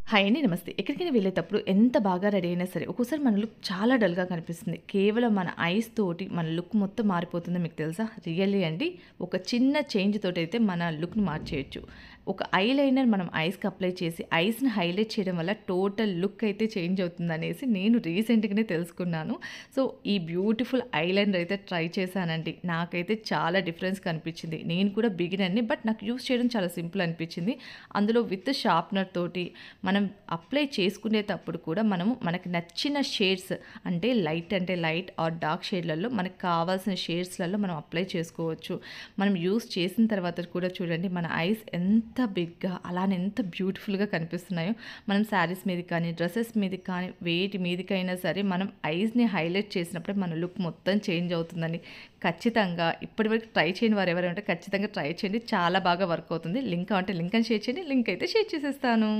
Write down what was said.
Hi అండి. నమస్తే. ఎక్కడికైనా వెళ్ళేటప్పుడు ఎంత బాగా రెడీ అయినా సరే, ఒక్కోసారి మన లుక్ చాలా డల్‌గా కనిపిస్తుంది. కేవలం మన ఐస్ తోటి మన లుక్ మొత్తం మారిపోతుందో మీకు తెలుసా? రియల్లీ అండి. ఒక చిన్న చేంజ్ తోటైతే మన లుక్‌ని మార్చేయొచ్చు. ఒక ఐలైనర్ మనం ఐస్‌కి అప్లై చేసి, ఐస్‌ని హైలైట్ చేయడం వల్ల టోటల్ లుక్ అయితే చేంజ్ అవుతుందనేసి నేను రీసెంట్‌గానే తెలుసుకున్నాను. సో, ఈ బ్యూటిఫుల్ ఐలైనర్ అయితే ట్రై చేశానండి. నాకైతే చాలా డిఫరెన్స్ కనిపించింది. నేను కూడా బిగినర్‌ని. బట్ నాకు యూజ్ చేయడం చాలా సింపుల్ అనిపించింది. అందులో విత్ షార్ప్‌నర్ తోటి మనం అప్లై చేసుకునేటప్పుడు కూడా మనకి నచ్చిన షేడ్స్ అంటే లైట్ ఆర్ డార్క్ షేడ్‌లలో మనకు కావాల్సిన షేడ్స్‌లలో మనం అప్లై చేసుకోవచ్చు. మనం యూజ్ చేసిన తర్వాత కూడా చూడండి మన ఐస్ ఎంత బిగ్‌గా అలానే ఎంత బ్యూటిఫుల్‌గా కనిపిస్తున్నాయో. మనం శారీస్ మీదకి కానీ, డ్రెసెస్ మీదకి కానీ వేటి మీదకైనా సరే మనం ఐస్‌ని హైలైట్ చేసినప్పుడే మన లుక్ మొత్తం చేంజ్ అవుతుందని ఖచ్చితంగా ఇప్పటివరకు ట్రై చేయని వారు ఎవరైనా ఉంటే ఖచ్చితంగా ట్రై చేయండి. చాలా బాగా వర్క్ అవుతుంది. లింక్ కావాలంటే లింక్ అని షేర్ చేయండి. లింక్ అయితే షేర్ చేసేస్తాను.